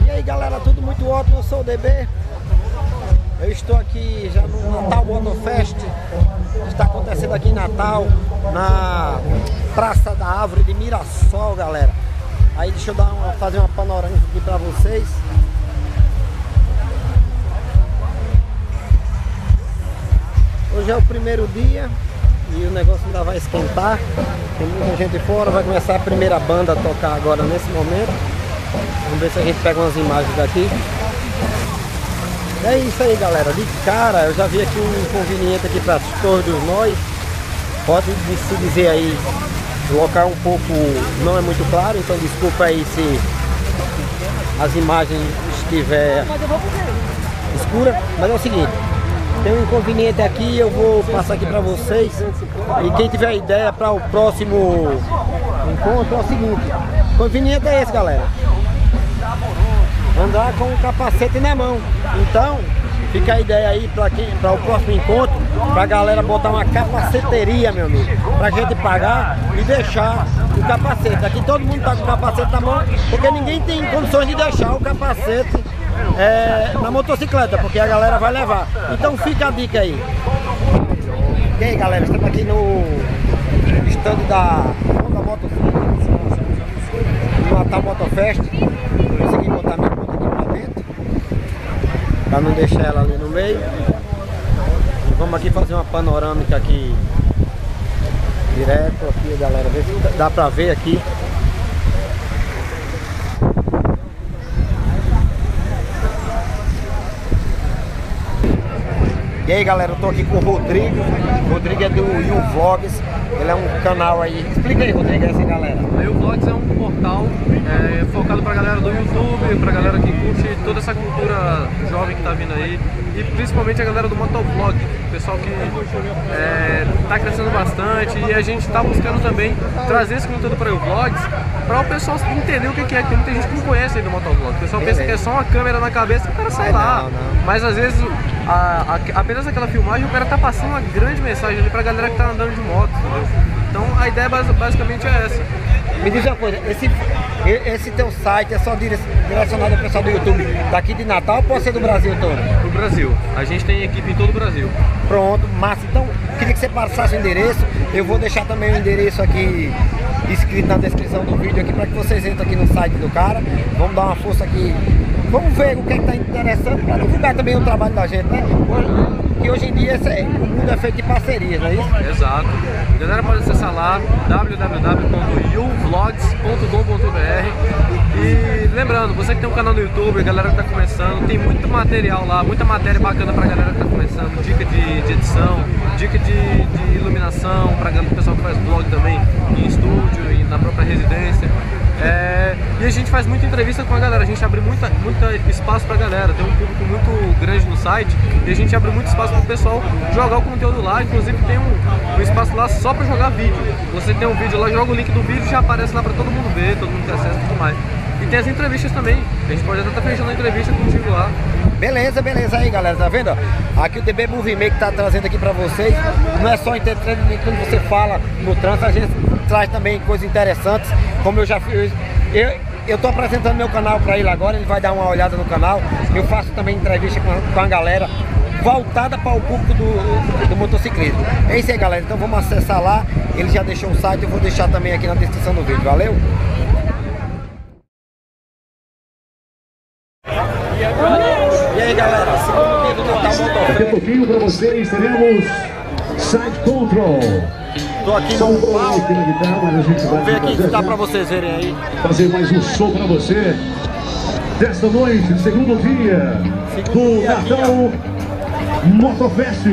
E aí galera, tudo muito ótimo, eu sou o DB. Eu estou aqui já no Natal Motofest, que está acontecendo aqui em Natal, na Praça da Árvore de Mirassol, galera. Aí deixa eu fazer uma panorâmica aqui para vocês. Hoje é o primeiro dia e o negócio ainda vai esquentar. Tem muita gente fora, vai começar a primeira banda a tocar agora nesse momento. Vamos ver se a gente pega umas imagens daqui. É isso aí galera, de cara eu já vi aqui um inconveniente aqui para Torre dos Nós. Pode se dizer aí, o local um pouco não é muito claro, então desculpa aí se as imagens estiver escura, mas é o seguinte, tem um inconveniente aqui, eu vou passar aqui para vocês e quem tiver ideia para o próximo encontro é o seguinte, o inconveniente é esse galera, andar com o capacete na mão. Então fica a ideia aí para o próximo encontro, pra galera botar uma capaceteria, meu amigo, pra gente pagar e deixar o capacete. Aqui todo mundo tá com o capacete na mão, porque ninguém tem condições de deixar o capacete na motocicleta, porque a galera vai levar. Então fica a dica aí. E aí galera, estamos aqui no stand da Motocicleta, no Natal Motofest. Consegui botar minha moto aqui pra dentro, pra não deixar ela ali no meio. E vamos aqui fazer uma panorâmica aqui direto aqui, galera, ver se dá pra ver aqui. E aí galera, eu tô aqui com o Rodrigo. O Rodrigo é do You Vlogs. Ele é um canal aí. Explica aí, Rodrigo, essa galera. O You Vlogs é um portal focado pra galera do YouTube, pra galera que curte toda essa cultura jovem que tá vindo aí. E principalmente a galera do motovlog, pessoal que tá crescendo bastante. E a gente tá buscando também trazer esse conteúdo para o Vlogs, para o pessoal entender o que é, porque muita gente não conhece aí do motovlog. O pessoal pensa que é só uma câmera na cabeça e o cara sai lá. Não. Mas às vezes apenas aquela filmagem o cara tá passando uma grande mensagem ali pra galera que tá andando de moto, entendeu? Então a ideia basicamente é essa. Me diz uma coisa, esse teu site é só direcionado ao pessoal do YouTube daqui de Natal ou pode ser do Brasil todo? Do Brasil. A gente tem equipe em todo o Brasil. Pronto, massa. Então, queria que você passasse o endereço. Eu vou deixar também o endereço aqui escrito na descrição do vídeo aqui para que vocês entrem aqui no site do cara. Vamos dar uma força aqui. Vamos ver o que está interessante para divulgar também o trabalho da gente, né? Porque hoje em dia o mundo é feito de parcerias, não é isso? Exato. A galera pode acessar lá www.youvlogs.com.br. E lembrando, você que tem um canal no YouTube, a galera que está começando, tem muito material lá, muita matéria bacana para a galera que está começando, dica de edição, dica de iluminação, para o pessoal que faz vlog também em estúdio e na própria residência. E a gente faz muita entrevista com a galera, a gente abre muito espaço pra galera, tem um público muito grande no site e a gente abre muito espaço pro pessoal jogar o conteúdo lá, inclusive tem um espaço lá só pra jogar vídeo. Você tem um vídeo lá, joga o link do vídeo e já aparece lá pra todo mundo ver, todo mundo ter acesso e tudo mais. E tem as entrevistas também, a gente pode até estar fechando a entrevista contigo lá. Beleza aí galera, tá vendo? Aqui o DB Movie Maker tá trazendo aqui pra vocês, não é só entretenimento quando você fala no trânsito, a gente traz também coisas interessantes, como eu já fiz. Eu tô apresentando meu canal para ele agora, ele vai dar uma olhada no canal. Eu faço também entrevista com a galera voltada para o público do motociclismo. É isso aí galera, então vamos acessar lá. Ele já deixou o site, eu vou deixar também aqui na descrição do vídeo, valeu? E aí galera, segundo dia do Natal Motofest. Daqui a pouquinho para vocês teremos Side Control. Tô aqui no palco. Vamos ver aqui se dá pra vocês verem aí. Fazer mais um show pra você desta noite, segundo dia do Natal Motofest.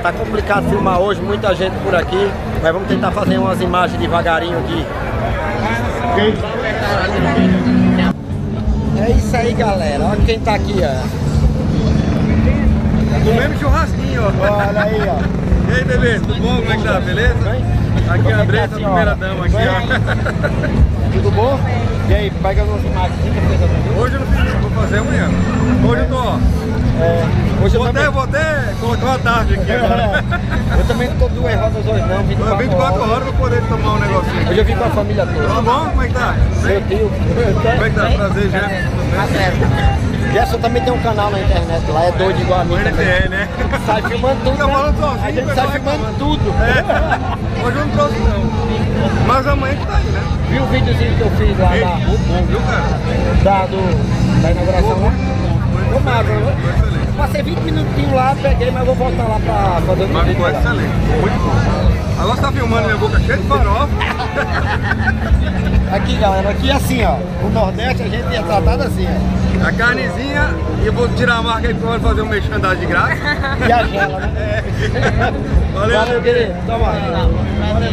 Tá complicado filmar hoje, muita gente por aqui, mas vamos tentar fazer umas imagens devagarinho aqui. É isso aí galera, olha quem tá aqui, ó. Do mesmo churrasquinho, ó. Olha aí, ó. E aí, bebê, tudo bom? Como é que tá? Beleza? Aqui é a Breta, a primeira dama aqui, ó. Tudo bom? E aí, pega umas imagens que você fez hoje? Hoje eu não fiz, vou fazer amanhã. Hoje eu tô, ó. Hoje vou até colocar uma tarde aqui agora. Eu também não tô 2 rodas hoje não, 24 horas pra poder tomar um negocinho. Hoje eu vim com a família toda. Tá bom? Como é que tá? Meu tio. Como é que tá? Prazer, Jefferson. Jefferson também tem um canal na internet lá, é doido igual a mim. É, né? Sai filmando tudo. Fica falando sozinho, a gente sai filmando tudo. Hoje eu não trouxe não. Mas amanhã que tá aí, né? Viu o videozinho que eu fiz lá da Viu, cara? da inauguração lá? Ficou massa, né? Foi excelente. Passei 20 minutinhos lá, peguei, mas vou voltar lá pra fazer outro Mas vídeo. ficou excelente, muito bom. Agora você tá filmando minha boca cheia de farofa. Aqui, galera, aqui assim, ó. No Nordeste a gente é tratado assim, ó. A carnezinha, e eu vou tirar a marca aí pra fazer um merchandising de graça. E a gela, né? Valeu, Valeu, querido. Toma. Valeu.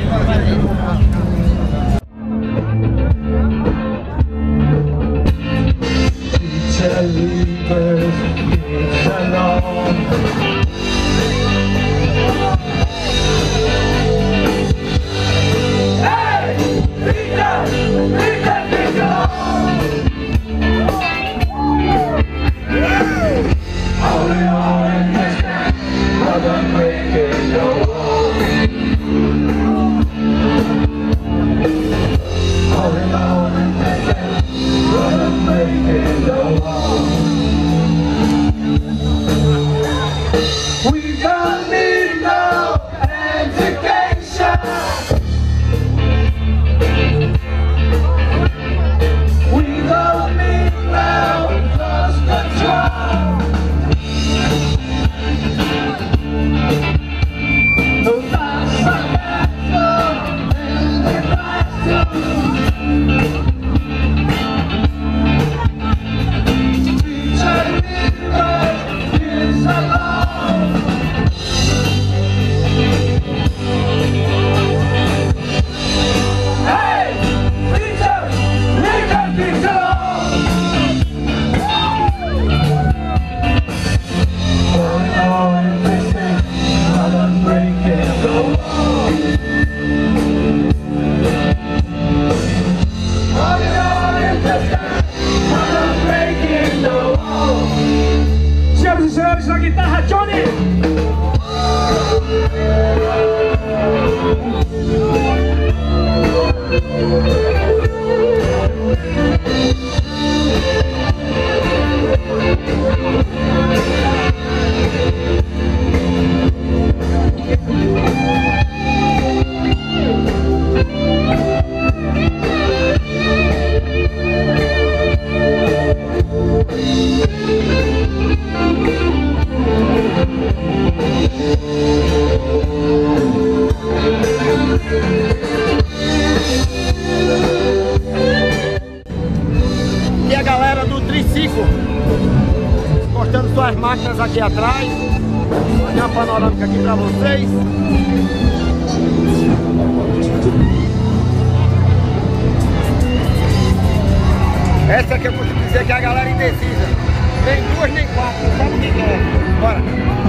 Senhoras e senhores, na guitarra, Johnny! E a galera do triciclo postando suas máquinas aqui atrás. Tem uma panorâmica aqui pra vocês. Essa aqui eu costumo dizer que é a galera indecisa. Nem 2 nem 4, não sabe o que é. Bora!